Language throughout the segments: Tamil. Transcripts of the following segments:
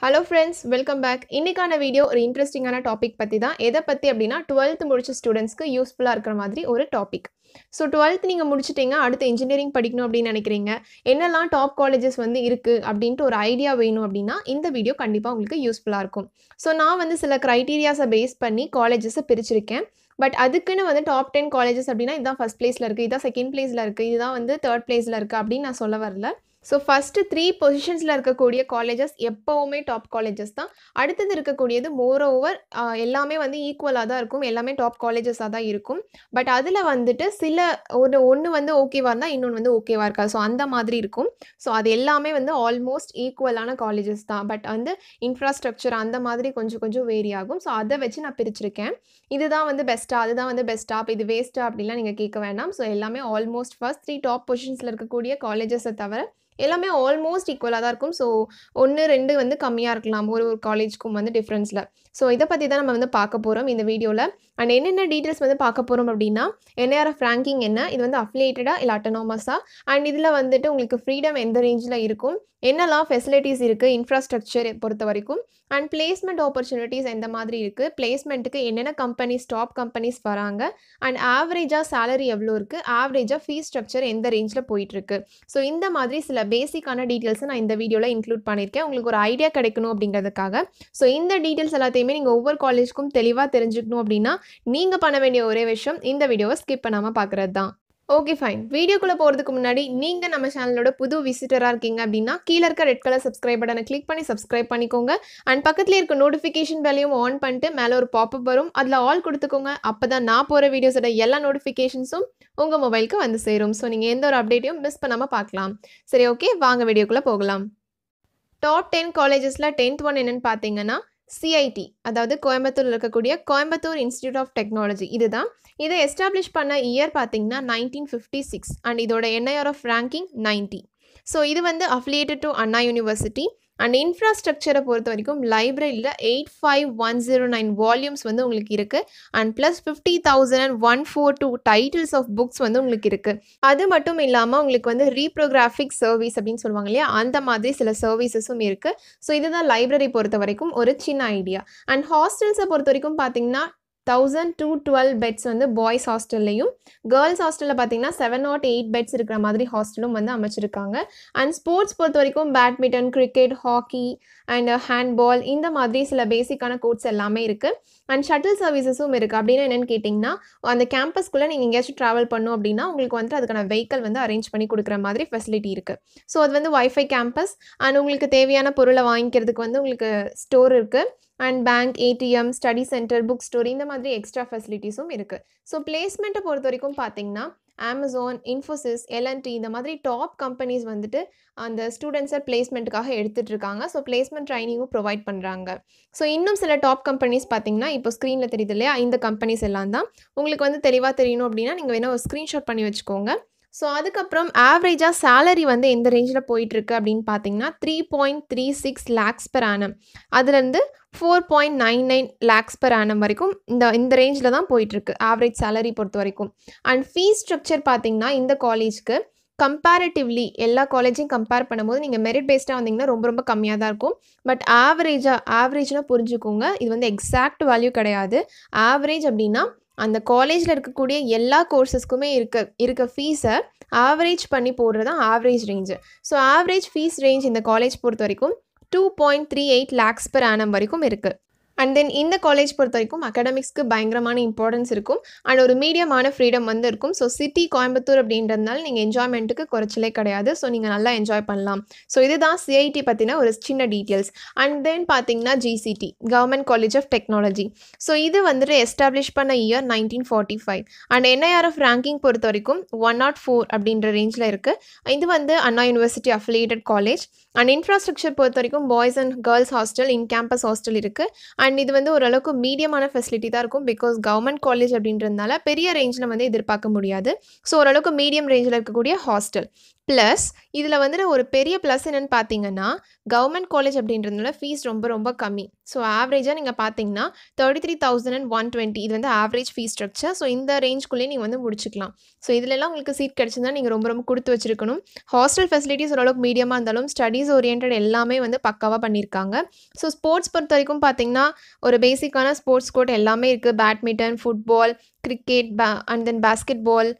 Hello friends, welcome back. இன்னைக்கான வீடியோ ஒரு இன்ட்ரெஸ்டிங்கான டாபிக் பற்றி தான். எதை பற்றி அப்படின்னா 12th முடிச்ச ஸ்டூடெண்ட்ஸ்க்கு யூஸ்ஃபுல்லாக இருக்கிற மாதிரி ஒரு டாபிக். ஸோ 12th நீங்கள் முடிச்சிட்டிங்க, அடுத்து இன்ஜினியரிங் படிக்கணும் அப்படின்னு நினைக்கிறீங்க, என்னெல்லாம் டாப் காலேஜஸ் வந்து இருக்குது அப்படின்ட்டு ஒரு ஐடியா வேணும் அப்படின்னா இந்த வீடியோ கண்டிப்பாக உங்களுக்கு யூஸ்ஃபுல்லாக இருக்கும். ஸோ நான் வந்து சில க்ரைட்டீரியாஸை பேஸ் பண்ணி காலேஜஸை பிரிச்சிருக்கேன். பட் அதுக்குன்னு வந்து டாப் 10 காலேஜஸ் அப்படின்னா இதுதான் ஃபஸ்ட் பிளேஸில் இருக்குது, இதுதான் செகண்ட் பிளேஸில் இருக்குது, இதுதான் வந்து தேர்ட் பிளேஸில் இருக்குது அப்படின்னு நான் சொல்ல வரல. ஸோ ஃபஸ்ட்டு 3 பொசிஷன்ஸில் இருக்கக்கூடிய காலேஜஸ் எப்போவுமே டாப் காலேஜஸ் தான். அடுத்தது இருக்கக்கூடியது மோரோவர் எல்லாமே வந்து ஈக்குவலாக தான் இருக்கும், எல்லாமே டாப் காலேஜஸாக தான் இருக்கும். பட் அதில் வந்துட்டு சில ஒன்று வந்து ஓகேவாக இருந்தால் இன்னொன்று வந்து ஓகேவாக இருக்காது. ஸோ அந்த மாதிரி இருக்கும். ஸோ அது எல்லாமே வந்து ஆல்மோஸ்ட் ஈக்குவலான காலேஜஸ் தான். பட் வந்து இன்ஃப்ராஸ்ட்ரக்சர் அந்த மாதிரி கொஞ்சம் கொஞ்சம் வேரி ஆகும். ஸோ அதை வச்சு நான் பிரிச்சிருக்கேன். இதுதான் வந்து பெஸ்ட்டா, அதுதான் வந்து பெஸ்ட்டா, அப்போ இது வேஸ்ட்டா அப்படிலாம் நீங்கள் கேட்க வேண்டாம். ஸோ எல்லாமே ஆல்மோஸ்ட் ஃபர்ஸ்ட் 3 டாப் பொசிஷன்ஸில் இருக்கக்கூடிய காலேஜஸை தவிர எல்லாமே ஆல்மோஸ்ட் ஈக்குவலாக தான் இருக்கும். ஸோ 1, 2 வந்து கம்மியாக இருக்கலாம் ஒரு ஒரு காலேஜ்க்கும் வந்து டிஃப்ரென்ஸில். ஸோ இதை பற்றி தான் நம்ம வந்து பார்க்க போகிறோம் இந்த வீடியோவில். அண்ட் என்னென்ன டீட்டெயில்ஸ் வந்து பார்க்க போகிறோம் அப்படின்னா, என்ஐஆர்எஃப் ரேங்கிங் என்ன, இது வந்து அஃபிலியேட்டடா இல்லை அட்டானமஸா, அண்ட் இதில் வந்துட்டு உங்களுக்கு ஃப்ரீடம் எந்த ரேஞ்சில் இருக்கும், என்னெல்லாம் ஃபெசிலிட்டிஸ் இருக்குது இன்ஃப்ராஸ்ட்ரக்சர் பொறுத்த வரைக்கும், அண்ட் பிளேஸ்மெண்ட் ஆப்பர்ச்சுனிட்டிஸ் எந்த மாதிரி இருக்குது, பிளேஸ்மெண்ட்டுக்கு என்னென்ன கம்பெனிஸ் டாப் கம்பெனிஸ் வராங்க, அண்ட் ஆவரேஜாக சேலரி எவ்வளோ இருக்குது, ஆவரேஜாக ஃபீஸ் ஸ்ட்ரக்சர் எந்த ரேஞ்சில் போயிட்டுருக்கு. ஸோ இந்த மாதிரி சில பேசிக்கான டீட்டெயில்ஸை நான் இந்த வீடியோவில் இன்க்ளூட் பண்ணியிருக்கேன், உங்களுக்கு ஒரு ஐடியா கிடைக்கணும் அப்படிங்கிறதுக்காக. ஸோ இந்த டீட்டெயில்ஸ் எல்லாத்தையுமே நீங்கள் ஒவ்வொரு காலேஜ்க்கும் தெளிவாக தெரிஞ்சுக்கணும் அப்படின்னா நீங்கள் பண்ண வேண்டிய ஒரே விஷயம் இந்த வீடியோவை ஸ்கிப் பண்ணாமல் பார்க்குறது தான். Okay fine. வீடியோக்குள்ளே போகிறதுக்கு முன்னாடி நீங்கள் நம்ம சேனலோட புது விசிட்டராக இருக்கீங்க அப்படின்னா கீழே இருக்க ரெட் கலர் சப்ஸ்கிரைப் பட்டனை கிளிக் பண்ணி சப்ஸ்கிரைப் பண்ணிக்கோங்க. அண்ட் பக்கத்தில் இருக்க நோட்டிஃபிகேஷன் பெல்லையும் ஆன் பண்ணிட்டு மேலே ஒரு பாப்பப் வரும், அதில் ஆல் கொடுத்துக்கோங்க. அப்போ தான் நான் போகிற வீடியோஸோட எல்லா நோட்டிஃபிகேஷன்ஸும் உங்கள் மொபைலுக்கு வந்து சேரும். ஸோ நீங்கள் எந்த ஒரு அப்டேட்டையும் மிஸ் பண்ணாமல் பார்க்கலாம். சரி, ஓகே, வாங்க வீடியோக்குள்ளே போகலாம். டாப் 10 காலேஜஸில் 10th ஒன் என்னென்னு பார்த்தீங்கன்னா சிஐடி, அதாவது கோயம்புத்தூரில் இருக்கக்கூடிய கோயம்புத்தூர் இன்ஸ்டிடியூட் ஆஃப் டெக்னாலஜி. இதுதான். இதை எஸ்டாப்ளிஷ் பண்ண இயர் பார்த்தீங்கன்னா 1956 அண்ட் இதோட என்ஐஆர்எஃப் ரேங்கிங் 90. ஸோ இது வந்து affiliated to Anna university. And இன்ஃப்ராஸ்ட்ரக்சரை பொறுத்த வரைக்கும் லைப்ரரியில் 85109 வால்யூம்ஸ் வந்து உங்களுக்கு இருக்குது. And plus 50,142 titles of books வந்து உங்களுக்கு இருக்குது. அது மட்டும் இல்லாமல் உங்களுக்கு வந்து ரீப்ரோகிராஃபிக் சர்வீஸ் அப்படின்னு சொல்லுவாங்க இல்லையா, அந்த மாதிரி சில சர்வீசஸும் இருக்குது. ஸோ இதுதான் லைப்ரரி பொறுத்த வரைக்கும் ஒரு சின்ன ஐடியா. அண்ட் ஹாஸ்டல்ஸை பொறுத்த வரைக்கும் பார்த்தீங்கன்னா 1012 பெட்ஸ் வந்து பாய்ஸ் ஹாஸ்டல்லையும், கேர்ள்ஸ் ஹாஸ்டலில் பார்த்தீங்கன்னா 708 பெட்ஸ் இருக்கிற மாதிரி ஹாஸ்டலும் வந்து அமைச்சிருக்காங்க. அண்ட் ஸ்போர்ட்ஸ் பொறுத்த வரைக்கும் badminton, cricket, hockey and handball இந்த மாதிரி சில பேசிக்கான கோர்ட்ஸ் எல்லாமே இருக்குது. அண்ட் ஷட்டில் சர்வீசஸும் இருக்குது. அப்படின்னு என்னென்னு கேட்டிங்கன்னா, அந்த கேம்பஸ்க்குள்ளே நீங்கள் எங்கேயாச்சும் ட்ராவல் பண்ணணும் அப்படின்னா உங்களுக்கு வந்துட்டு அதுக்கான வெஹிக்கல் வந்து அரேஞ்ச் பண்ணி கொடுக்குற மாதிரி ஃபெசிலிட்டி இருக்குது. ஸோ அது வந்து வைஃபை கேம்பஸ். அண்ட் உங்களுக்கு தேவையான பொருளை வாங்கிக்கிறதுக்கு வந்து உங்களுக்கு ஸ்டோர் இருக்குது. And bank, ATM, study centre, book store இந்த மாதிரி எக்ஸ்ட்ரா ஃபெசிலிட்டிஸும் இருக்குது. ஸோ பிளேஸ்மெண்ட்டை பொறுத்த வரைக்கும் பார்த்தீங்கன்னா அமேசான், இன்ஃபோசிஸ், எல்என்டி இந்த மாதிரி டாப் கம்பெனிஸ் வந்துட்டு அந்த ஸ்டூடெண்ட்ஸை பிளேஸ்மெண்ட்டுக்காக எடுத்துகிட்டு இருக்காங்க. ஸோ பிளேஸ்மெண்ட் ட்ரைனிங்கும் ப்ரொவைட் பண்ணுறாங்க. ஸோ இன்னும் சில டாப் கம்பெனிஸ் பார்த்தீங்கன்னா இப்போ ஸ்க்ரீனில் தெரியுது இல்லையா, இந்த கம்பெனிஸ் எல்லாம் தான். உங்களுக்கு வந்து தெளிவாக தெரியணும் அப்படின்னா நீங்கள் வேணால் ஒரு ஸ்க்ரீன்ஷாட் பண்ணி வச்சுக்கோங்க. ஸோ அதுக்கப்புறம் ஆவரேஜாக சேலரி வந்து எந்த ரேஞ்சில் போயிட்டுருக்கு அப்படின்னு பார்த்தீங்கன்னா 3.36 lakhs per annum, அதுலேருந்து 4.99 lakhs per annum வரைக்கும் இந்த ரேஞ்சில் தான் போயிட்டுருக்கு ஆவரேஜ் சேலரி பொறுத்த வரைக்கும். அண்ட் ஃபீஸ் ஸ்ட்ரக்சர் பார்த்தீங்கன்னா இந்த காலேஜ்க்கு கம்பேரிட்டிவ்லி எல்லா காலேஜையும் கம்பேர் பண்ணும்போது நீங்கள் மெரிட் பேஸ்டாக வந்தீங்கன்னா ரொம்ப ரொம்ப கம்மியாக தான் இருக்கும். பட் ஆவரேஜ்னால் புரிஞ்சுக்கோங்க, இது வந்து எக்ஸாக்ட் வேல்யூ கிடையாது. ஆவரேஜ் அப்படின்னா அந்த காலேஜில் இருக்கக்கூடிய எல்லா கோர்சஸ்க்குமே இருக்க ஃபீஸை ஆவரேஜ் பண்ணி போடுறது தான் average range. So average fees range இந்த காலேஜ் பொறுத்த வரைக்கும் 2.38 lakhs per annum வரைக்கும் இருக்குது. அண்ட் தென் இந்த காலேஜ் பொறுத்த வரைக்கும் அகாடமிக்ஸ்க்கு பயங்கரமான இம்பார்ட்டன்ஸ் இருக்கும். அண்ட் ஒரு மீடியமான ஃப்ரீடம் வந்து இருக்கும். ஸோ சிட்டி கோயம்புத்தூர் அப்படின்றதுனால நீங்கள் என்ஜாய்மெண்ட்டுக்கு குறைச்சலே கிடையாது. ஸோ நீங்கள் நல்லா என்ஜாய் பண்ணலாம். ஸோ இதுதான் சிஐடி பற்றின ஒரு சின்ன டீட்டெயில்ஸ். அண்ட் தென் பார்த்தீங்கன்னா GCT, government college of technology. So இது வந்துட்டு எஸ்டாப்ளிஷ் பண்ண இயர் 1945. அண்ட் என்ஐஆர்எஃப் ரேங்கிங் பொறுத்த வரைக்கும் 104 அப்படின்ற ரேஞ்சில் இருக்குது. இது வந்து Anna university affiliated college. And infrastructure பொறுத்த வரைக்கும் boys and girls hostel, in campus hostel இருக்குது. அண்ட் இது வந்து ஓரளவுக்கு மீடியமான ஃபெசிலிட்டி தான் இருக்கும். பிகாஸ் கவர்மெண்ட் காலேஜ் அப்படின்றதுனால பெரிய ரேஞ்சில் வந்து எதிர்பார்க்க முடியாது. ஸோ ஓரளவுக்கு மீடியம் ரேஞ்சில் இருக்கக்கூடிய ஹாஸ்டல். ப்ளஸ் இதில் வந்துட்டு ஒரு பெரிய ப்ளஸ் என்னென்னு பார்த்தீங்கன்னா, கவர்மெண்ட் காலேஜ் அப்படின்றதுனால ஃபீஸ் ரொம்ப ரொம்ப கம்மி. ஸோ ஆவரேஜாக நீங்கள் பார்த்தீங்கன்னா 33,120 இது வந்து ஆவரேஜ் ஃபீஸ் ஸ்ட்ரக்சர். ஸோ இந்த ரேஞ்ச்குள்ளேயே நீங்கள் வந்து முடிச்சுக்கலாம். ஸோ இதிலெல்லாம் உங்களுக்கு சீட் கிடச்சிருந்தா நீங்கள் ரொம்ப ரொம்ப கொடுத்து வச்சிருக்கணும். ஹாஸ்டல் ஃபெசிலிட்டிஸ் ஓரளவுக்கு மீடியமாக இருந்தாலும் ஸ்டடீஸ் ஓரியன்டட் எல்லாமே வந்து பக்காவாக பண்ணியிருக்காங்க. ஸோ ஸ்போர்ட்ஸ் பொறுத்த வரைக்கும் பார்த்தீங்கன்னா, ஒரு பேசிக்கான ஸ்போர்ட்ஸ் கோர்ட் எல்லாமே இருக்குது. Badminton, football, cricket, and then basketball,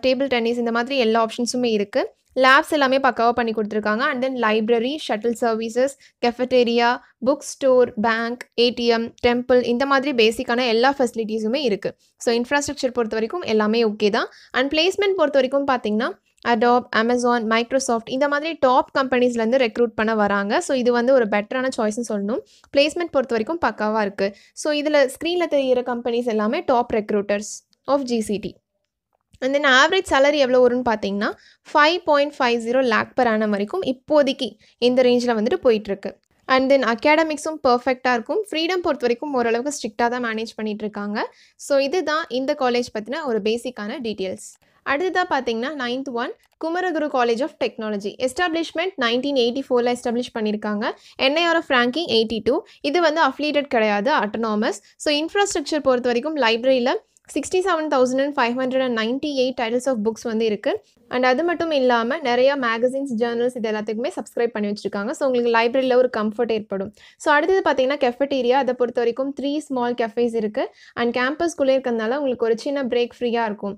table tennis இந்த மாதிரி எல்லா ஆப்ஷன்ஸுமே இருக்குது. லேப்ஸ் எல்லாமே பக்காவாக பண்ணி கொடுத்துருக்காங்க. And then library, shuttle services, cafeteria, book store, bank, ATM, temple இந்த மாதிரி பேசிக்கான எல்லா ஃபெசிலிட்டிஸுமே இருக்குது. ஸோ இன்ஃப்ராஸ்ட்ரக்சர் பொறுத்த வரைக்கும் எல்லாமே ஓகே தான். அண்ட் பிளேஸ்மெண்ட் பொறுத்த வரைக்கும் பார்த்தீங்கன்னா, அடாப், அமேசான், மைக்ரோசாஃப்ட் இந்த மாதிரி டாப் கம்பெனிஸ்லேருந்து ரெக்ரூட் பண்ண வராங்க. ஸோ இது வந்து ஒரு பெட்டரான சாய்ஸ்னு சொல்லணும். பிளேஸ்மெண்ட் பொறுத்த வரைக்கும் பக்காவாக இருக்குது. ஸோ இதில் ஸ்க்ரீனில் தெரிகிற கம்பெனிஸ் எல்லாமே top recruiters of GCT. And then average salary எவ்வளோ வரும்னு பார்த்தீங்கன்னா 5.50 லேக் per annum வரைக்கும் இப்போதைக்கு இந்த ரேஞ்சில் வந்துட்டு போயிட்டுருக்கு. அண்ட் தென் அகாடமிக்ஸும் பர்ஃபெக்டாக இருக்கும். ஃப்ரீடம் பொறுத்த வரைக்கும் ஓரளவுக்கு ஸ்ட்ரிக்டாக தான் மேனேஜ் பண்ணிகிட்ருக்காங்க. ஸோ இதுதான் இந்த காலேஜ் பற்றின ஒரு பேசிக்கான டீட்டெயில்ஸ். அடுத்ததாக பார்த்தீங்கன்னா 9th one Kumaraguru college of technology. Establishment 1984 establish பண்ணியிருக்காங்க. NIRF ranking 82. இது வந்து அஃபிலியேட்டட் கிடையாது, அட்டனாமஸ். ஸோ இன்ஃப்ராஸ்ட்ரக்சர் பொறுத்த வரைக்கும் லைப்ரரியில் 67,598 டைட்டில்ஸ் ஆஃப் புக்ஸ் வந்து இருக்குது. அண்ட் அது மட்டும் இல்லாமல் நிறையா மேகசின்ஸ், ஜேர்னல்ஸ் இது எல்லாத்துக்குமே சப்ஸ்கிரைப் பண்ணி வச்சுருக்காங்க. ஸோ உங்களுக்கு லைப்ரரியில் ஒரு கம்ஃபர்ட் ஏற்படும். ஸோ அடுத்தது பார்த்தீங்கன்னா கெஃபட்டேரியா. அதை பொறுத்த வரைக்கும் 3 ஸ்மால் கெஃபேஸ் இருக்குது. அண்ட் கேம்பஸ்குள்ளே இருக்கிறதுனால உங்களுக்கு ஒரு சின்ன பிரேக் ஃப்ரீயாக இருக்கும்.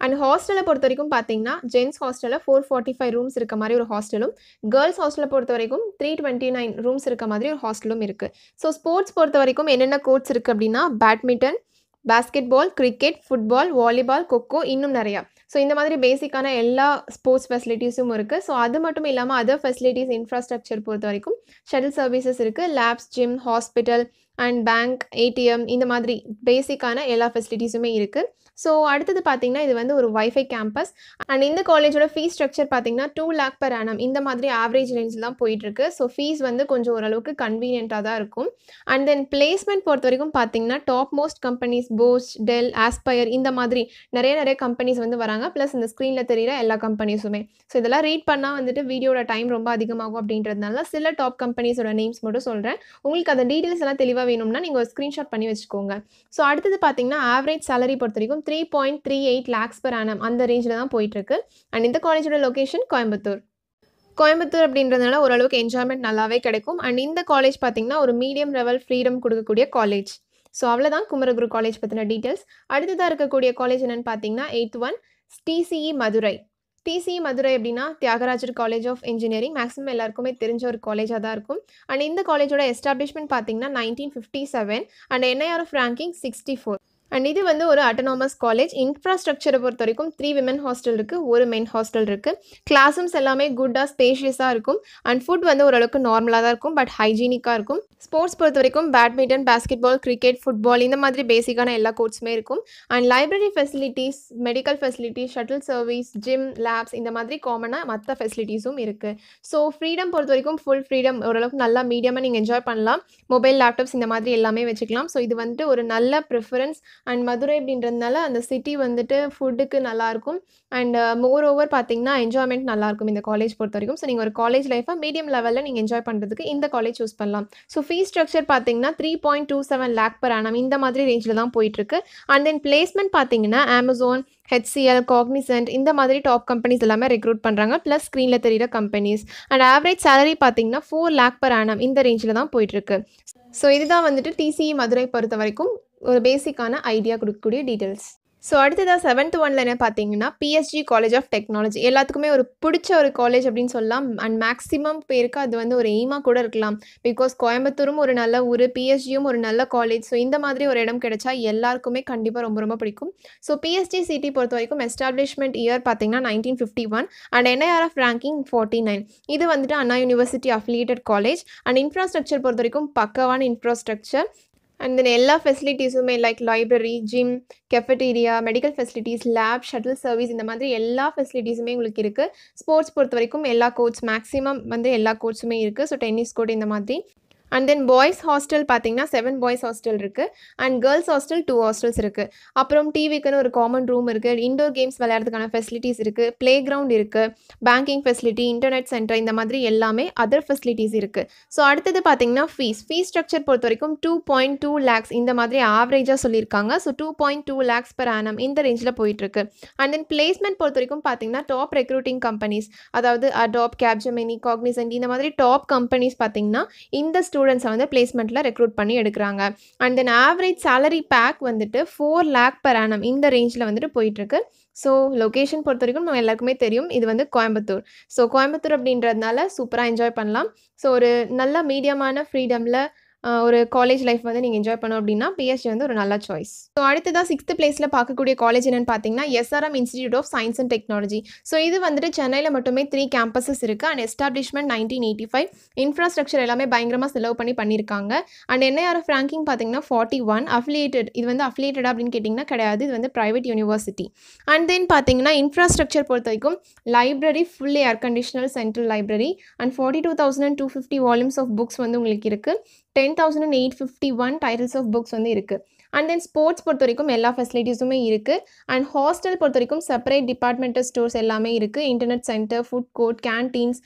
அண்ட் ஹாஸ்டலை பொறுத்த வரைக்கும் பார்த்தீங்கன்னா ஜென்ஸ் ஹாஸ்டலில் 445 ரூம்ஸ் இருக்க மாதிரி ஒரு ஹாஸ்டலும், கேர்ள்ஸ் ஹாஸ்டலை பொறுத்த வரைக்கும் 329 ரூம்ஸ் இருக்க மாதிரி ஒரு ஹாஸ்டலும் இருக்குது. ஸோ ஸ்போர்ட்ஸ் பொறுத்த வரைக்கும் என்னென்ன கோர்ட்ஸ் இருக்குது அப்படின்னா badminton, basketball, cricket, football, volleyball, kho-kho இன்னும் நிறையா. ஸோ இந்த மாதிரி பேசிக்கான எல்லா ஸ்போர்ட்ஸ் ஃபெசிலிட்டிஸும் இருக்குது. ஸோ அது மட்டும் இல்லாமல் அதர் ஃபெசிலிட்டிஸ் இன்ஃப்ராஸ்ட்ரக்சர் பொறுத்த வரைக்கும் ஷட்டில் சர்வீசஸ் இருக்குது. Labs, gym, hospital and bank, ATM இந்த மாதிரி பேசிக்கான எல்லா ஃபெசிலிட்டிஸுமே இருக்குது. ஸோ அடுத்தது பார்த்தீங்கன்னா இது வந்து ஒரு வைஃபை கேம்பஸ். அண்ட் இந்த காலேஜோட ஃபீஸ் ஸ்ட்ரக்சர் பார்த்தீங்கன்னா 2 லேக் per annum இந்த மாதிரி ஆவரேஜ் ரேஞ்சில் தான் போயிட்டுருக்கு. ஸோ ஃபீஸ் வந்து கொஞ்சம் ஓரளவுக்கு கன்வீனியண்ட்டாக தான் இருக்கும். அண்ட் தென் பிளேஸ்மெண்ட் பொறுத்த வரைக்கும் பார்த்தீங்கன்னா top most companies Bosch, Dell, Aspire இந்த மாதிரி நிறைய கம்பெனிஸ் வந்து வராங்க. ப்ளஸ் இந்த ஸ்க்ரீனில் தெரிகிற எல்லா கம்பெனிஸுமே. ஸோ இதெல்லாம் ரீட் பண்ணால் வந்துட்டு வீடியோட டைம் ரொம்ப அதிகமாகும் அப்படின்றதுனால சில டாப் கம்பெனிஸோட நேம்ஸ் மட்டும் சொல்கிறேன். உங்களுக்கு அந்த டீட்டெயில்ஸ் எல்லாம் தெளிவாக வேணும்னா நீங்கள் ஒரு ஸ்க்ரீன்ஷாட் பண்ணி வச்சுக்கோங்க. ஸோ அடுத்தது பார்த்தீங்கன்னா ஆவரேஜ் சேலரி பொறுத்த வரைக்கும் 3.38 lakhs per annum அந்த ரேஞ்சில் தான் போயிட்டுருக்கு. அண்ட் இந்த காலேஜோட லொக்கேஷன் கோயம்புத்தூர். கோயம்புத்தூர் அப்படின்றதுனால ஓரளவுக்கு என்ஜாய்மெண்ட் நல்லாவே கிடைக்கும். அண்ட் இந்த காலேஜ் பார்த்தீங்கன்னா ஒரு மீடியம் லெவல் ஃப்ரீடம் கொடுக்கக்கூடிய காலேஜ். ஸோ அவ்வளோதான் குமரகுரு காலேஜ் பற்றின டீட்டெயில்ஸ். அடுத்ததாக இருக்கக்கூடிய காலேஜ் என்னென்னு பார்த்தீங்கன்னா 8th one TCE Madurai. TCE Madurai அப்படின்னா Thiagarajar college of engineering. Maximum எல்லாருக்குமே தெரிஞ்ச ஒரு காலேஜாக தான் இருக்கும். அண்ட் இந்த காலேஜோட எஸ்டாப்ளிஷ்மெண்ட் பார்த்தீங்கன்னா 1957 அண்ட் NIRF ரேங்கிங் 64. அண்ட் இது வந்து ஒரு அட்டனாமஸ் காலேஜ். இன்ஃப்ராஸ்ட்ரக்சரை பொறுத்த வரைக்கும் 3 விமன் ஹாஸ்டல் இருக்குது, ஒரு மென் ஹாஸ்டல் இருக்குது. கிளாஸ் ரூம்ஸ் எல்லாமே குட்டாக ஸ்பேஷியஸாக இருக்கும். அண்ட் ஃபுட் வந்து ஓரளவுக்கு நார்மலாக தான் இருக்கும், பட் ஹைஜீனிக்காக இருக்கும். ஸ்போர்ட்ஸ் பொறுத்த வரைக்கும் badminton, basketball, cricket, football இந்த மாதிரி பேசிக்கான எல்லா கோர்ட்ஸுமே இருக்கும். And library facilities, medical facilities, shuttle service, gym, labs இந்த மாதிரி காமனாக மற்ற ஃபெசிலிட்டிஸும் இருக்குது. ஸோ ஃப்ரீடம் பொறுத்த வரைக்கும் ஃபுல் ஃப்ரீடம், ஓரளவுக்கு நல்லா மீடியமாக நீங்கள் என்ஜாய் பண்ணலாம். மொபைல், லேப்டாப்ஸ் இந்த மாதிரி எல்லாமே வச்சுக்கலாம். ஸோ இது வந்துட்டு ஒரு நல்ல ப்ரிஃபரன்ஸ். அண்ட் மதுரை அப்படின்றதுனால அந்த சிட்டி வந்துட்டு ஃபுட்டுக்கு நல்லாயிருக்கும். அண்ட் மோர் ஓவர் பார்த்தீங்கன்னா என்ஜாய்மெண்ட் நல்லாயிருக்கும் இந்த காலேஜ் பொறுத்த வரைக்கும். ஸோ நீங்கள் ஒரு காலேஜ் லைஃபை மீடியம் லெவலில் நீங்கள் என்ஜாய் பண்ணுறதுக்கு இந்த காலேஜ் சூஸ் பண்ணலாம். ஸோ ஃபீஸ் ஸ்ட்ரக்சர் பார்த்தீங்கன்னா 3.27 lakh per annum இந்த மாதிரி ரேஞ்சில் தான் போயிட்டுருக்கு. அண்ட் தென் பிளேஸ்மெண்ட் பார்த்தீங்கன்னா அமேசான், HCL, காக்னிசன்ட் இந்த மாதிரி டாப் கம்பெனிஸ் எல்லாமே ரெக்ரூட் பண்ணுறாங்க. ப்ளஸ் ஸ்க்ரீனில் தெரிகிற கம்பெனிஸ். அண்ட் ஆவரேஜ் சேலரி பார்த்தீங்கன்னா 4 lakh per annum இந்த ரேஞ்சில் தான் போயிட்டுருக்கு. ஸோ இதுதான் வந்துட்டு TCE மதுரை பொறுத்த வரைக்கும் ஒரு பேசிக்கான ஐடியா கொடுக்கக்கூடிய டீட்டெயில்ஸ். ஸோ அடுத்ததாக 7th ஒன்ல என்ன பார்த்தீங்கன்னா PSG காலேஜ் ஆஃப் டெக்னாலஜி. எல்லாத்துக்குமே ஒரு பிடிச்ச ஒரு காலேஜ் அப்படின்னு சொல்லலாம். அண்ட் மேக்ஸிமம் பேருக்கு அது வந்து ஒரு எய்மாக கூட இருக்கலாம். பிகாஸ் கோயம்புத்தூரும் ஒரு நல்ல ஊர், PSGயும் ஒரு நல்ல காலேஜ். ஸோ இந்த மாதிரி ஒரு இடம் கிடைச்சா எல்லாருக்குமே கண்டிப்பாக ரொம்ப ரொம்ப பிடிக்கும். ஸோ PSG சிட்டி பொறுத்த வரைக்கும் எஸ்டாப்ளிஷ்மெண்ட் இயர் பார்த்தீங்கன்னா 1951 அண்ட் NIRF ரேங்கிங் 49. இது வந்துட்டு Anna university affiliated college. And infrastructure பொறுத்த வரைக்கும் பக்காவான இன்ஃப்ராஸ்ட்ரக்சர். அண்ட் தென் எல்லா ஃபெசிலிட்டிஸுமே like library, gym, cafeteria, medical facilities, lab, shuttle service இந்த மாதிரி எல்லா ஃபெசிலிட்டிஸுமே உங்களுக்கு இருக்குது. ஸ்போர்ட்ஸ் பொறுத்த வரைக்கும் எல்லா கோர்ட்ஸ் மேக்ஸிமம் வந்து எல்லா கோர்ட்ஸுமே இருக்குது. ஸோ டென்னிஸ் கோர்ட் இந்த மாதிரி. அண்ட் தென் பாய்ஸ் ஹாஸ்டல் பார்த்தீங்கன்னா 7 பாய்ஸ் ஹாஸ்டல் இருக்குது. அண்ட் கேர்ள்ஸ் ஹாஸ்டல் 2 ஹாஸ்டல்ஸ் இருக்குது. அப்புறம் டிவிக்குன்னு ஒரு காமன் ரூம் இருக்குது. இண்டோர் கேம்ஸ் விளையாடுறதுக்கான ஃபெசிலிட்டிஸ் இருக்குது. ப்ளே கிரவுண்ட் இருக்குது. பேங்கிங் ஃபெசிலிட்டி, இன்டர்நெட் சென்டர் இந்த மாதிரி எல்லாமே அதர் ஃபெசிலிட்டிஸ் இருக்குது. ஸோ அடுத்தது பார்த்தீங்கன்னா ஃபீஸ் ஸ்ட்ரக்சர் பொறுத்த வரைக்கும் 2.2 lakhs இந்த மாதிரி ஆவரேஜாக சொல்லியிருக்காங்க. ஸோ 2.2 lakhs per annum இந்த ரேஞ்சில் போயிட்டுருக்கு. அண்ட் தென் பிளேஸ்மெண்ட் பொறுத்த வரைக்கும் பார்த்தீங்கன்னா டாப் ரெக்ரூட்டிங் கம்பெனிஸ், அதாவது அடாப், கேப்ஜெமினி, காக்னிசன்ட் இந்த மாதிரி டாப் கம்பெனிஸ் பார்த்தீங்கன்னா இந்த ஸ்டூடெண்ட்ஸை வந்து பிளேஸ்மெண்ட்டில் ரெக்ரூட் பண்ணி எடுக்கிறாங்க. And then average salary pack வந்துட்டு 4 lakh per annum இந்த ரேஞ்சில் வந்துட்டு போயிட்டுருக்கு. ஸோ லொக்கேஷன் பொறுத்த வரைக்கும் நம்ம எல்லாருக்குமே தெரியும், இது வந்து கோயம்புத்தூர். ஸோ கோயம்புத்தூர் அப்படின்றதுனால சூப்பராக என்ஜாய் பண்ணலாம். ஸோ ஒரு நல்ல மீடியமான ஃப்ரீடமில் ஒரு காலேஜ் லைஃப் வந்து நீங்கள் என்ஜாய் பண்ணோம் அப்படின்னா பிஎஸ்ஜி வந்து ஒரு நல்ல சாய்ஸ். ஸோ அடுத்ததாக 6th பிளேஸில் பார்க்கக்கூடிய காலேஜ் என்னென்னு பார்த்தீங்கன்னா SRM institute of science and technology. So இது வந்துட்டு சென்னையில் மட்டுமே 3 கேம்பஸஸ் இருக்குது. And establishment 1985. இன்ஃப்ராஸ்ட்ரக்சர் எல்லாமே பயங்கரமாக செலவு பண்ணியிருக்காங்க. அண்ட் என்ஐஆர்எஃப் ரேங்கிங் பார்த்தீங்கன்னா 41. அஃபிலியேட்டட், இது வந்து அஃபிலியேட்டடா அப்படின்னு கேட்டிங்கன்னா கிடையாது, இது வந்து ப்ரைவேட் யூனிவர்சிட்டி. அண்ட் தென் பார்த்தீங்கன்னா இன்ஃப்ராஸ்ட்ரக்சர் பொறுத்த வரைக்கும் library fully air conditional central library and 42,250 volumes of books வந்து உங்களுக்கு இருக்குது. 10,851 டைட்டில்ஸ் ஆஃப் புக்ஸ் வந்து இருக்குது. அண்ட் தென் ஸ்போர்ட்ஸ் பொறுத்த வரைக்கும் எல்லா ஃபெசிலிட்டிஸுமே இருக்குது. அண்ட் ஹாஸ்டல் பொறுத்த வரைக்கும் செப்பரேட் டிபார்ட்மெண்டல் ஸ்டோர்ஸ் எல்லாமே இருக்குது. Internet centre, food court, canteens,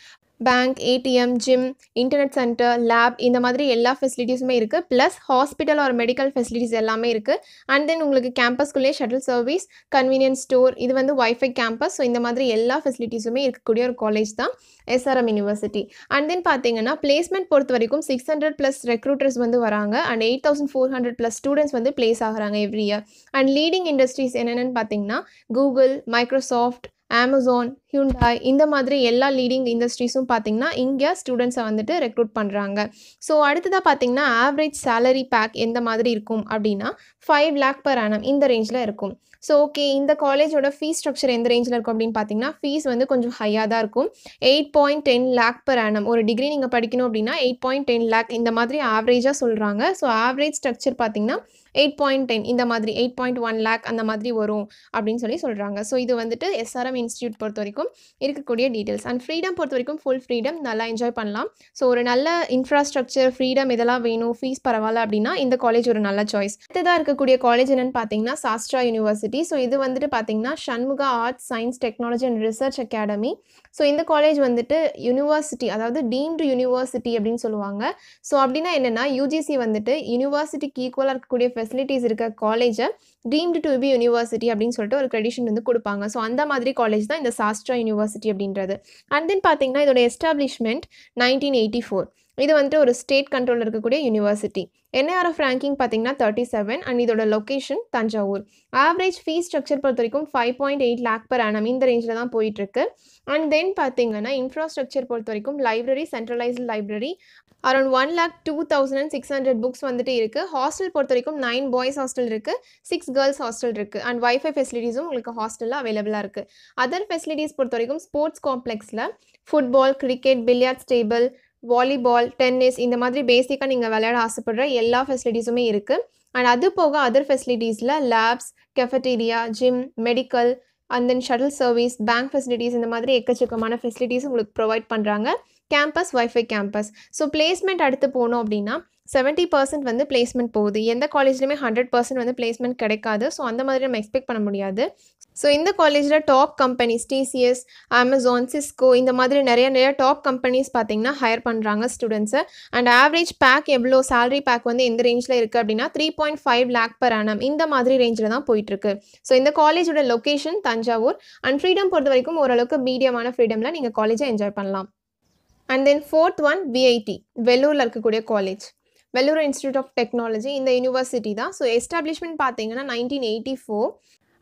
bank, ATM, gym, internet centre, lab இந்த மாதிரி எல்லா ஃபெசிலிட்டிஸுமே இருக்குது. Plus hospital or medical facilities எல்லாமே இருக்குது. அண்ட் தென் உங்களுக்கு கேம்பஸ்குள்ளே ஷட்டில் சர்வீஸ், கன்வீனியன்ஸ் ஸ்டோர், இது வந்து வைஃபை கேம்பஸ். ஸோ இந்த மாதிரி எல்லா ஃபெசிலிட்டிஸுமே இருக்கக்கூடிய ஒரு காலேஜ் தான் எஸ்ஆர்எம் யூனிவர்சிட்டி. அண்ட் தென் பார்த்தீங்கன்னா பிளேஸ்மெண்ட் பொறுத்த வரைக்கும் 600+ ரெக்ரூட்டர்ஸ் வந்து வராங்க. அண்ட் 8,400+ ஸ்டூடெண்ட்ஸ் வந்து பிளேஸ் ஆகிறாங்க every year. And leading industries என்னென்னு பார்த்தீங்கன்னா கூகுள், மைக்ரோசாஃப்ட், அமேசான், ஹியூண்டாய் இந்த மாதிரி எல்லா லீடிங் இண்டஸ்ட்ரீஸும் பார்த்தீங்கன்னா இங்கே ஸ்டூடெண்ட்ஸை வந்துட்டு ரெக்ரூட் பண்ணுறாங்க. ஸோ அடுத்ததாக பார்த்தீங்கன்னா ஆவரேஜ் சேலரி பேக் எந்த மாதிரி இருக்கும் அப்படின்னா 5 lakh per annum இந்த ரேஞ்சில் இருக்கும். ஸோ ஓகே, இந்த காலேஜோட ஃபீஸ் ஸ்ட்ரக்சர் எந்த ரேஞ்சில் இருக்கும் அப்படின்னு பார்த்தீங்கன்னா ஃபீஸ் வந்து கொஞ்சம் ஹையாக தான் இருக்கும். 8.10 lakh per annum. ஒரு டிகிரி நீங்கள் படிக்கணும் அப்படின்னா 8.10 lakh இந்த மாதிரி ஆவரேஜாக சொல்கிறாங்க. ஸோ ஆவரேஜ் ஸ்ட்ரக்சர் பார்த்தீங்கன்னா 8.10 இந்த மாதிரி 8.1 lakh அந்த மாதிரி வரும் அப்படின்னு சொல்கிறாங்க. ஸோ இது வந்துட்டு எஸ்ஆர்எம் இன்ஸ்டியூட் பொறுத்த வரைக்கும் இருக்கக்கூடிய டீட்டெயில்ஸ். அண்ட் ஃப்ரீடம் பொறுத்த வரைக்கும் ஃபுல் ஃப்ரீடம், நல்லா என்ஜாய் பண்ணலாம். ஸோ ஒரு நல்ல இன்ஃப்ராஸ்ட்ரக்சர், ஃப்ரீடம் இதெல்லாம் வேணும், ஃபீஸ் பரவாயில்ல அப்படின்னா இந்த காலேஜ் ஒரு நல்ல சாய்ஸ். அடுத்ததாக இருக்கக்கூடிய காலேஜ் என்னென்னு பார்த்தீங்கன்னா சாஸ்ட்ரா யூனிவர்சிட்டி. ஸோ இது வந்துட்டு பார்த்தீங்கன்னா Shanmugha arts, science, technology and research academy. So இந்த காலேஜ் வந்துட்டு யூனிவர்சிட்டி, அதாவது டீம்டு யூனிவர்சிட்டி அப்படின்னு சொல்லுவாங்க. ஸோ அப்படின்னா என்னென்னா யூஜிசி வந்துட்டு யூனிவர்சிட்டிக்கு ஈக்குவலாக இருக்கக்கூடிய ஃபெசிலிட்டிஸ் இருக்க காலேஜை டீம்டு டு பி யூனிவர்சிட்டி அப்படின்னு சொல்லிட்டு ஒரு கிரெடிஷன் வந்து கொடுப்பாங்க. ஸோ அந்த மாதிரி காலேஜ் தான் இந்த சாஸ்ட்ரா யூனிவர்சிட்டி அப்படின்றது. அண்ட் தென் பார்த்தீங்கன்னா இதோட எஸ்டாப்ளிஷ்மெண்ட் 1984. இது வந்துட்டு ஒரு ஸ்டேட் கண்ட்ரோலில் இருக்கக்கூடிய யூனிவர்சிட்டி. என்ஐஆர்எஃப் ரேங்கிங் பார்த்தீங்கன்னா 37. அண்ட் இதோட location Thanjavur. Average fees structure பொறுத்த வரைக்கும் 5.8 lakh per annum இந்த ரேஞ்சில் தான் போயிட்டுருக்கு. அண்ட் தென் பார்த்தீங்கன்னா இன்ஃப்ராஸ்ட்ரக்சர் பொறுத்த வரைக்கும் library, centralised library, around 1,02,600 books வந்துட்டு இருக்குது. ஹாஸ்டல் பொறுத்த வரைக்கும் 9 பாய்ஸ் ஹாஸ்டல் இருக்குது, 6 கேர்ள்ஸ் ஹாஸ்டல் இருக்குது. அண்ட் வைஃபை ஃபெசிலிட்டிஸும் உங்களுக்கு ஹாஸ்டலில் அவைலபிளாக இருக்குது. அதர் ஃபெசிலிட்டிஸ் பொறுத்த வரைக்கும் ஸ்போர்ட்ஸ் காம்ப்ளெக்ஸில் football, cricket, billiards table, volleyball, tennis இந்த மாதிரி பேசிக்காக நீங்கள் விளையாட ஆசைப்படுற எல்லா ஃபெசிலிட்டிஸுமே இருக்குது. அண்ட் அது போக அதர் ஃபெசிலிட்டிஸில் labs, cafeteria, gym, medical, and then shuttle service, bank facilities இந்த மாதிரி எக்கச்சக்கமான ஃபெசிலிட்டிஸ் உங்களுக்கு ப்ரொவைட் பண்ணுறாங்க. Campus, wifi campus. So placement அடுத்து போனோம் அப்படின்னா 70% வந்து பிளேஸ்மெண்ட் போகுது. எந்த காலேஜ்லையுமே 100% வந்து பிளேஸ்மெண்ட் கிடைக்காது. ஸோ அந்த மாதிரி நம்ம எக்ஸ்பெக்ட் பண்ண முடியாது. ஸோ இந்த காலேஜில் top companies TCS, Amazon, Cisco இந்த மாதிரி நிறைய டாப் கம்பெனிஸ் பார்த்தீங்கன்னா ஹையர் பண்ணுறாங்க ஸ்டூடெண்ட்ஸை. அண்ட் ஆவரேஜ் பேக் எவ்வளோ, சேலரி பேக் வந்து எந்த ரேஞ்சில் இருக்குது அப்படின்னா 3.5 lakh per annum இந்த மாதிரி ரேஞ்சில் தான் போயிட்டுருக்கு. ஸோ இந்த காலேஜோட லொக்கேஷன் தஞ்சாவூர். அண்ட் ஃப்ரீடம் பொறுத்த வரைக்கும் ஓரளவுக்கு மீடியமான ஃப்ரீடமில் நீங்கள் காலேஜை என்ஜாய் பண்ணலாம். And then 4th one VIT, வெள்ளூரில் இருக்கக்கூடிய college, Vellore institute of technology. இந்த யூனிவர்சிட்டி தான். ஸோ எஸ்டாப்ளிஷ்மெண்ட் பார்த்தீங்கன்னா 1984.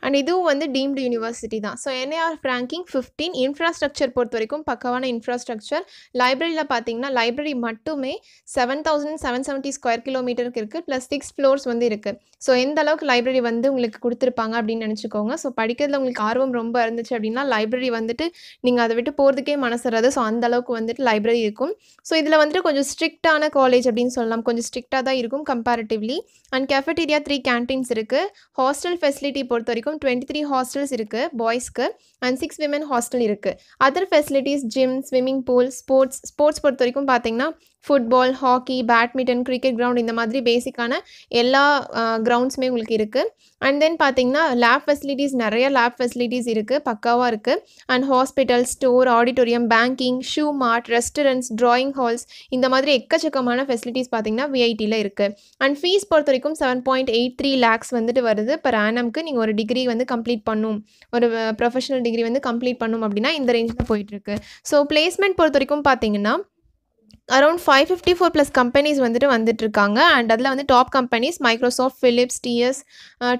அண்ட் இதுவும் வந்து டீம்டு யூனிவர்சிட்டி தான். So NIRF ranking 15. இன்ஃப்ராஸ்ட்ரக்சர் பொறுத்த வரைக்கும் பக்கவான இன்ஃப்ராஸ்ட்ரக்சர். லைப்ரரியில் பார்த்தீங்கன்னா லைப்ரரி மட்டுமே 7,770 ஸ்கொயர் கிலோமீட்டருக்கு இருக்குது. ப்ளஸ் 6 floors வந்து இருக்குது. ஸோ எந்த அளவுக்கு லைப்ரரி வந்து உங்களுக்கு கொடுத்துருப்பாங்க அப்படின்னு நினச்சிக்கோங்க. ஸோ படிக்கிறதுல உங்களுக்கு ஆர்வம் ரொம்ப இருந்துச்சு அப்படின்னா லைப்ரரி வந்துட்டு நீங்கள் அதை விட்டு போகிறதுக்கே மனசுறாது. ஸோ அந்த அளவுக்கு வந்துட்டு லைப்ரரி இருக்கும். ஸோ இதில் வந்துட்டு கொஞ்சம் ஸ்ட்ரிக்டான காலேஜ் அப்படின்னு சொல்லலாம். கொஞ்சம் ஸ்ட்ரிக்டாக தான் இருக்கும் கம்பேரிட்டிவ்லி. அண்ட் கேஃபட்டீரியா 3 கேன்டீன்ஸ் இருக்குது. ஹாஸ்டல் ஃபெசிலிட்டி பொறுத்த வரைக்கும் 23 ஹாஸ்டல்ஸ் இருக்குது பாய்ஸ்க்கு. அண்ட் 6 விமன் ஹாஸ்டல் இருக்குது. Other facilities gym, swimming pool, sports பொறுத்த வரைக்கும் பார்த்தீங்கன்னா football, hockey, badminton, cricket ground இந்த மாதிரி பேசிக்கான எல்லா கிரவுண்ட்ஸுமே உங்களுக்கு இருக்குது. அண்ட் தென் பார்த்தீங்கன்னா லேப் ஃபெசிலிட்டிஸ் நிறைய லேப் ஃபெசிலிட்டிஸ் இருக்குது, பக்காவாக இருக்குது. And hospital, store, auditorium, banking, shoe mart, restaurants, drawing halls இந்த மாதிரி எக்கச்சக்கமான ஃபெசிலிட்டிஸ் பார்த்தீங்கன்னா விஐடியில் இருக்குது. அண்ட் ஃபீஸ் பொறுத்த வரைக்கும் 7.83 lakhs வந்துட்டு வருது பர் ஆனம்க்கு. நீங்கள் ஒரு டிகிரி வந்து கம்ப்ளீட் பண்ணும், ஒரு ப்ரொஃபஷனல் டிகிரி வந்து கம்ப்ளீட் பண்ணும் அப்படின்னா இந்த ரேஞ்சில் போயிட்டுருக்கு. ஸோ பிளேஸ்மெண்ட் பொறுத்த வரைக்கும் பார்த்தீங்கன்னா அரௌண்ட் 554 கம்பெனிஸ் வந்துட்டுருக்காங்க. அண்ட் அதில் வந்து top companies Microsoft, Philips,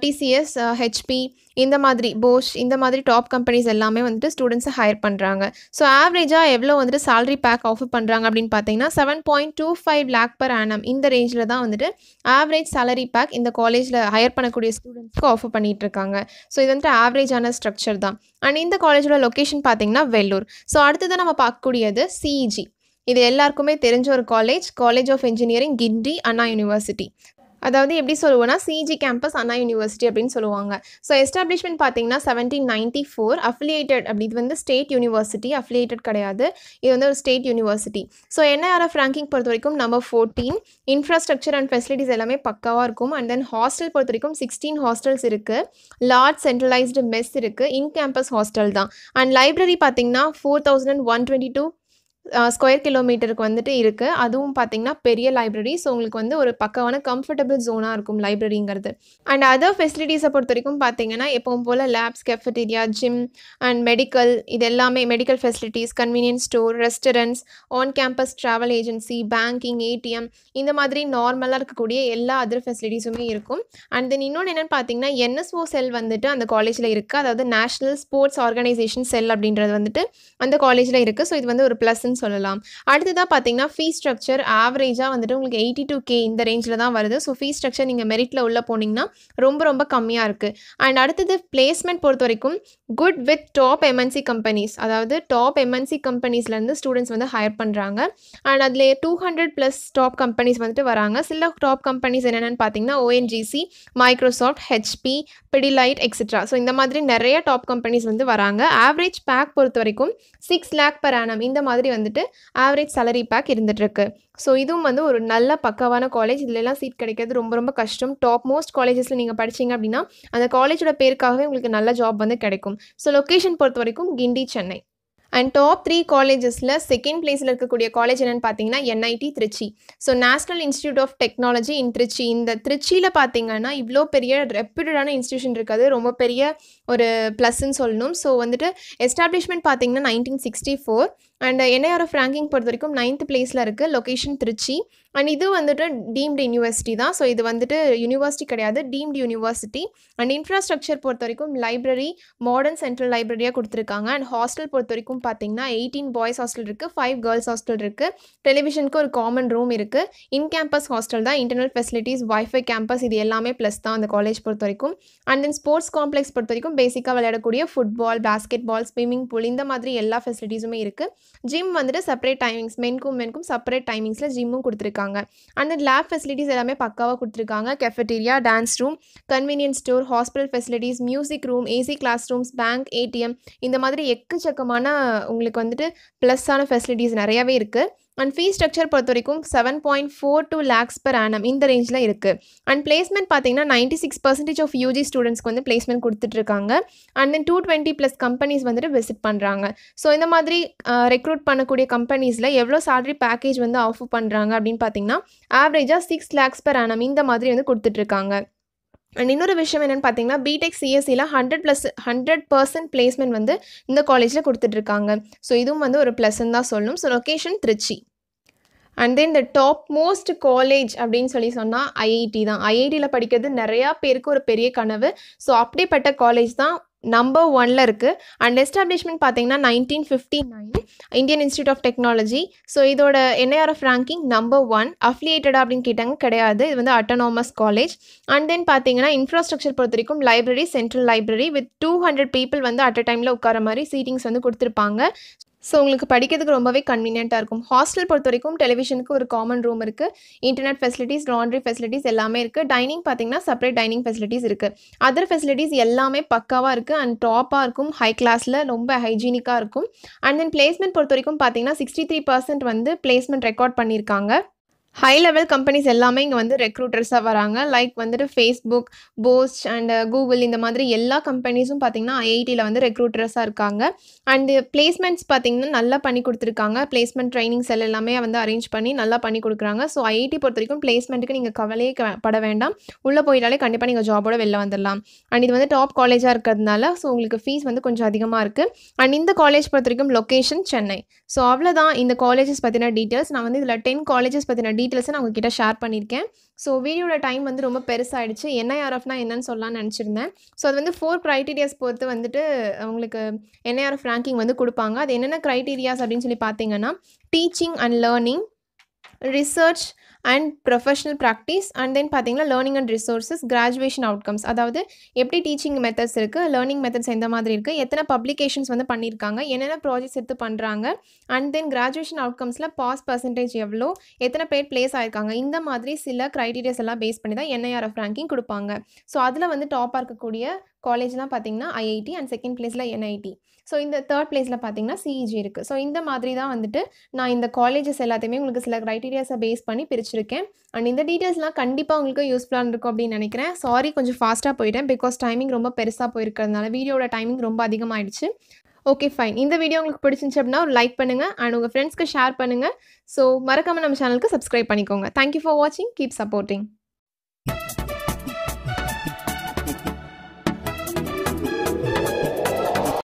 TCS, HP இந்த மாதிரி போஷ் இந்த மாதிரி டாப் கம்பெனிஸ் எல்லாமே வந்துட்டு ஸ்டூடெண்ட்ஸை ஹையர் பண்ணுறாங்க. ஸோ ஆவரேஜாக எவ்வளோ வந்துட்டு சேலரி பேக் ஆஃபர் பண்ணுறாங்க அப்படின்னு பார்த்தீங்கன்னா 7.25 lakh per annum இந்த ரேஞ்சில் தான் வந்துட்டு ஆவரேஜ் சேலரி பேக் இந்த காலேஜில் ஹையர் பண்ணக்கூடிய ஸ்டூடெண்ட்ஸ்க்கு ஆஃபர் பண்ணிகிட்டு இருக்காங்க. ஸோ இது வந்துட்டு ஆவரேஜான ஸ்ட்ரக்சர் தான். அண்ட் இந்த காலேஜோட லொக்கேஷன் பார்த்தீங்கன்னா வெள்ளூர். ஸோ அடுத்ததான் நம்ம பார்க்கக்கூடியது சிஇஜி. இது எல்லாருக்குமே தெரிஞ்ச ஒரு college of engineering, Guindy, Anna university. அதாவது எப்படி சொல்லுவோன்னா சிஜி கேம்பஸ், அண்ணா யூனிவர்சிட்டி அப்படின்னு சொல்லுவாங்க. ஸோ எஸ்டாப்ளிஷ்மெண்ட் பார்த்தீங்கன்னா 1794, அஃபிலியேட்டட் அப்படி இது வந்து ஸ்டேட் யூனிவர்சிட்டி, அஃபிலியேட்டட் கிடையாது, இது வந்து ஒரு state university. So NIRF ranking பொறுத்த வரைக்கும் நம்பர் 14. இன்ஃப்ராஸ்ட்ரக்சர் அண்ட் ஃபெசிலிட்டிஸ் எல்லாமே பக்காவாக இருக்கும். அண்ட் தென் ஹாஸ்டல் பொறுத்த வரைக்கும் 16 ஹாஸ்டல்ஸ் இருக்குது. லார்ஜ் சென்ட்ரலைஸ்டு மெஸ் இருக்குது, இன் கேம்பஸ் ஹாஸ்டல் தான். அண்ட் லைப்ரரி பார்த்தீங்கன்னா 4122 ஸ்கொயர் கிலோமீட்டருக்கு வந்துட்டு இருக்குது. அதுவும் பார்த்திங்கன்னா பெரிய லைப்ரரி. ஸோ உங்களுக்கு வந்து ஒரு பக்கவான கம்ஃபர்டபுள் ஜோனாக இருக்கும் லைப்ரரிங்கிறது. அண்ட் அதர் ஃபெசிலிட்டிஸை பொறுத்த வரைக்கும் பார்த்திங்கன்னா எப்பவும் போல் labs, cafeteria, gym and medical இது எல்லாமே medical facilities, convenience store, restaurants, on campus travel agency, banking, ATM இந்த மாதிரி நார்மலாக இருக்கக்கூடிய எல்லா அதர் ஃபெசிலிட்டிஸுமே இருக்கும். அண்ட் தென் இன்னொன்று என்னென்னு பார்த்தீங்கன்னா என்எஸ்ஓ செல் வந்துட்டு அந்த காலேஜில் இருக்குது. அதாவது நேஷ்னல் ஸ்போர்ட்ஸ் ஆர்கனைசேஷன் செல் அப்படின்றது வந்துட்டு அந்த காலேஜில் இருக்குது. ஸோ இது வந்து ஒரு ப்ளஸ் சொல்லலாம். அடுத்ததாக பார்த்தீங்கன்னா ஃபீஸ் ஸ்ட்ரக்சர் ஆவரேஜாக வந்துட்டு உங்களுக்கு 82K இந்த ரேஞ்சில் தான் வருது. ஸோ ஃபீஸ் ஸ்ட்ரக்சர் நீங்கள் மெரிட்டில் உள்ள போனீங்கன்னா ரொம்ப கம்மியாக இருக்குது. அண்ட் அடுத்தது பிளேஸ்மெண்ட் பொறுத்த வரைக்கும் good with top MNC companies, அதாவது டாப் எம்என்சி கம்பெனிஸ்லேருந்து ஸ்டூடெண்ட்ஸ் வந்து ஹையர் பண்ணுறாங்க. அண்ட் அதில் 200+ டாப் கம்பெனிஸ் வந்துட்டு வராங்க. சில டாப் கம்பெனிஸ் என்னென்னு பார்த்தீங்கன்னா ONGC, Microsoft, HP, Pidilite etcetera. So இந்த மாதிரி நிறைய டாப் கம்பெனிஸ் வந்து வராங்க. ஆவரேஜ் பேக் பொறுத்த வரைக்கும் 6 lakh per annum இந்த மாதிரி வந்துட்டு ஆவரேஜ் சேலரி பேக் இருந்துகிட்ருக்கு. ஸோ இதுவும் வந்து ஒரு நல்ல பக்காவான காலேஜ். இதுலலாம் சீட் கிடைக்கிறது ரொம்ப கஷ்டம். டாப் மோஸ்ட் காலேஜஸில் நீங்கள் படிச்சிங்க அப்படின்னா அந்த காலேஜோட பேருக்காகவே உங்களுக்கு நல்ல ஜாப் வந்து கிடைக்கும். ஸோ லொக்கேஷன் பொறுத்த வரைக்கும் கிண்டி, சென்னை. அண்ட் டாப் 3 காலேஜஸில் செகண்ட் பிளேஸில் இருக்கக்கூடிய காலேஜ் என்னென்னு பார்த்தீங்கன்னா NIT Trichy. So national institute of technology in Trichy. இந்த திருச்சியில் பார்த்தீங்கன்னா இவ்வளோ பெரிய ரெப்யூட்டடான இன்ஸ்டியூஷன் இருக்காது, ரொம்ப பெரிய ஒரு ப்ளஸ்ன்னு சொல்லணும். ஸோ வந்துட்டு எஸ்டாப்ளிஷ்மெண்ட் பார்த்தீங்கன்னா 1964. அண்ட் என்ஐஆர்எஃப் ரேங்கிங் பொறுத்த வரைக்கும் 9th பிளேஸில் இருக்குது. லொக்கேஷன் திருச்சி. அண்ட் இது வந்துட்டு டீம்டு யூனிவர்சிட்டி தான். ஸோ இது வந்துட்டு யூனிவர்சிட்டி கிடையாது, டீம்டு யூனிவர்சிட்டி. அண்ட் இன்ஃப்ராஸ்ட்ரக்சர் பொறுத்த வரைக்கும் லைப்ரரி மாடர்ன் சென்ட்ரல் லைப்ரரியாக கொடுத்துருக்காங்க. அண்ட் ஹாஸ்டல் பொறுத்த வரைக்கும் பார்த்தீங்கன்னா 18 பாய்ஸ் ஹாஸ்டல் இருக்குது, 5 கேர்ள்ஸ் ஹாஸ்டல் இருக்குது. டெலிவிஷனுக்கு ஒரு காமன் ரூம் இருக்குது. இன் கேம்பஸ் ஹாஸ்டல் தான். இன்டர்னல் ஃபெசிலிட்டிஸ், வைஃபை கேம்பஸ் இது எல்லாமே ப்ளஸ் தான் அந்த காலேஜ் பொறுத்த வரைக்கும். அண்ட் தென் ஸ்போர்ட்ஸ் காம்ப்ளெக்ஸ் பொறுத்த வரைக்கும் பேசிக்காக விளையாடக்கூடிய football, basketball, swimming pool இந்த மாதிரி எல்லா ஃபெசிலிட்டிஸுமே இருக்குது. ஜிம் வந்துட்டு செப்பரேட் டைமிங்ஸ், மென்க்கும் செப்பரேட் டைமிங்ஸில் ஜிம்மும் கொடுத்துருக்காங்க. அண்ட் லேப் ஃபெசிலிட்டிஸ் எல்லாமே பக்காவாக கொடுத்துருக்காங்க. Cafeteria, dance room, convenience store, hospital facilities, music room, AC classrooms, bank, ATM இந்த மாதிரி எக்கச்சக்கமான உங்களுக்கு வந்துட்டு ப்ளஸ்ஸான ஃபெசிலிட்டிஸ் நிறையவே இருக்குது. அண்ட் ஃபீஸ் ஸ்ட்ரக்சர் பொறுத்த வரைக்கும் 7.42 lakhs per annum இந்த ரேஞ்சில் இருக்குது. அண்ட் பிளேஸ்மெண்ட் பார்த்தீங்கன்னா 96% ஆஃப் யூஜி ஸ்டூடெண்ட்ஸ்க்கு வந்து பிளேஸ்மெண்ட் கொடுத்துட்ருக்காங்க. அண்ட் தென் 220+ கம்பெனிஸ் வந்துட்டு விசிட் பண்ணுறாங்க. ஸோ இந்த மாதிரி ரெக்ரூட் பண்ணக்கூடிய கம்பெனிஸில் எவ்வளோ சேலரி பேக்கேஜ் வந்து ஆஃபர் பண்ணுறாங்க அப்படின்னு பார்த்தீங்கன்னா ஆவரேஜாக 6 lakhs per annum இந்த மாதிரி வந்து கொடுத்துட்ருக்காங்க. அண்ட் இன்னொரு விஷயம் என்னென்னு பார்த்தீங்கன்னா பிடெக் சிஎஸ்சியில் 100% பிளேஸ்மெண்ட் வந்து இந்த காலேஜில் கொடுத்துட்ருக்காங்க. ஸோ இதுவும் வந்து ஒரு ப்ளஸ்ன்னு தான் சொல்லணும். So location Trichy. And then இந்த டாப் மோஸ்ட் காலேஜ் அப்படின்னு சொன்னால் ஐஐடி தான். ஐஐடியில் படிக்கிறது நிறையா பேருக்கு ஒரு பெரிய கனவு. ஸோ அப்படிப்பட்ட காலேஜ் தான் நம்பர் 1ல் இருக்குது. அண்ட் எஸ்டாப்ளிஷ்மெண்ட் பார்த்தீங்கன்னா 1959 Indian institute of technology. So இதோட என்ஐஆர்எஃப் ரேங்கிங் நம்பர் 1. அஃபிலியேட்டடாக அப்படின்னு கேட்டாங்க, கிடையாது, இது வந்து அட்டானமஸ் காலேஜ். அண்ட் தென் பார்த்தீங்கன்னா இன்ஃப்ராஸ்ட்ரக்சர் பொறுத்த வரைக்கும் library, central library with 200 people வந்து அட் அ டைமில் உட்கார மாதிரி சீட்டிங்ஸ் வந்து கொடுத்துருப்பாங்க. ஸோ உங்களுக்கு படிக்கிறதுக்கு ரொம்பவே கன்வீனியன்ட்டா இருக்கும். ஹாஸ்டல் பொறுத்தவரைக்கும் டெலிவிஷனுக்கு ஒரு காமன் ரூம் இருக்கு. இன்டர்நெட் ஃபெசிலிட்டீஸ், லாண்ட்ரி ஃபெசிலிட்டீஸ் எல்லாமே இருக்கு. டைனிங் பார்த்தீங்கன்னா, செப்பரேட் டைனிங் ஃபெசிலிட்டீஸ் இருக்கு. அதர் ஃபெசிலிட்டீஸ் எல்லாமே பக்காவா இருக்கு அண்ட் டாப்பா இருக்கும். ஹை கிளாஸ்ல ரொம்ப ஹைஜீனிக்கா இருக்கும். அண்ட் தென் பிளேஸ்மென்ட் பொறுத்தவரைக்கும் பார்த்தீங்கன்னா, 63% வந்து பிளேஸ்மென்ட் ரெக்கார்ட் பண்ணியிருக்காங்க. ஹை லெவல் கம்பெனிஸ் எல்லாமே இங்க வந்து ரெக்ரூட்டர்ஸா வராங்க. லைக் வந்துட்டு Facebook, போஸ்ட் அண்ட் Google இந்த மாதிரி எல்லா கம்பெனிஸும் பார்த்தீங்கன்னா, ஐஐடில வந்து ரெக்ரூட்டர்ஸா இருக்காங்க. அண்ட் பிளேஸ்மெண்ட்ஸ் பார்த்தீங்கன்னா, நல்லா பண்ணி குடுத்துருக்காங்க. பிளேஸ்மென்ட் ட்ரெய்னிங் செல் எல்லாமே வந்து அரேஞ்ச் பண்ணி நல்லா பண்ணி குடுக்குறாங்க. ஸோ ஐஐடி பொறுத்தவரைக்கும் பிளேஸ்மென்ட்க்கு நீங்க கவலையே பட வேண்டாம். உள்ள போயிட்டாலே கண்டிப்பா நீங்க ஜாபோட வெளில வந்துரலாம். அண்ட் இது வந்து டாப் காலேஜா இருக்கிறதுனால, ஸோ உங்களுக்கு ஃபீஸ் வந்து கொஞ்சம் அதிகமா இருக்கு. அண்ட் இந்த காலேஜ் பொறுத்தவரைக்கும் லொகேஷன் சென்னை. ஸோ அவ்வளோதான் இந்த காலேஜஸ் பத்தின டீட்டெயில்ஸ். நான் வந்து இதில 10 காலேஜஸ் பத்தின டீட்டெயில்ஸ நான் உங்ககிட்ட ஷேர் பண்ணியிருக்கேன். ஸோ வீடியோட டைம் வந்து ரொம்ப பெருசாயிடுச்சு. என்ஐஆர்எஃப்னா என்னன்னு சொல்லலாம்னு நெனச்சிருந்தேன். ஸோ அது வந்து 4 கிரைட்டீரியாஸ் பொறுத்து வந்துட்டு உங்களுக்கு என்ஐஆர்எஃப் ரேங்கிங் வந்து குடுப்பாங்க. அது என்னென்ன கிரைட்டீரியாஸ் அப்படின்னு சொல்லி பார்த்தீங்கன்னா, teaching and learning, research and professional practice and then பார்த்தீங்கன்னா, learning and resources, graduation outcomes. அதாவது எப்படி டீச்சிங் மெத்தட்ஸ் இருக்கு, லேர்னிங் மெத்தட்ஸ் எந்த மாதிரி இருக்கு, எத்தனை பப்ளிகேஷன்ஸ் வந்து பண்ணியிருக்காங்க, என்னென்ன ப்ராஜெக்ட்ஸ் எடுத்து பண்ணுறாங்க, அண்ட் தென் கிராஜுவேஷன் அவுட்கம்ஸில் பாஸ் பெர்சன்டேஜ் எவ்வளோ, எத்தனை பேர் பிளேஸ் ஆயிருக்காங்க. இந்த மாதிரி சில கிரைட்டீரியாஸ் எல்லாம் பேஸ் பண்ணி தான் என்ஐஆர்எஃப் ரேங்கிங் குடுப்பாங்க. ஸோ அதில் வந்து டாப்பா இருக்கக்கூடிய காலேஜ்லாம் பார்த்தீங்கன்னா, ஐஐடி அண்ட் செகண்ட் பிளேஸில் என்ஐடி. ஸோ இந்த தேர்ட் பிளேஸில் பார்த்தீங்கன்னா, சிஇஜி இருக்கு. ஸோ இந்த மாதிரி தான் வந்துட்டு நான் இந்த காலேஜஸ் எல்லாத்தையுமே உங்களுக்கு சில கிரைட்டீரியாஸை பேஸ் பண்ணி பிரிச்சிருக்கேன். அண்ட் இந்த டீட்டெயில்ஸ்லாம் கண்டிப்பா உங்களுக்கு யூஸ்ஃபுல்லா இருக்கும் அப்படின்னு நினைக்கிறேன். சாரி கொஞ்சம் ஃபாஸ்ட்டா போயிட்டேன். பிகாஸ் டைமிங் ரொம்ப பெருசா போயிருக்கிறதுனால வீடியோட டைமிங் ரொம்ப அதிகமாயிடுச்சு. Okay fine. இந்த வீடியோ உங்களுக்கு பிடிச்சிருந்துச்சு அப்படின்னா ஒரு லைக் பண்ணுங்க அண்ட் உங்க ஃப்ரெண்ட்ஸ்க்கு ஷேர் பண்ணுங்க. ஸோ மறக்காம நம்ம சேனலுக்கு சப்ஸ்கிரைப் பண்ணிக்கோங்க. தேங்க் யூ ஃபார் வாட்சிங். Keep supporting.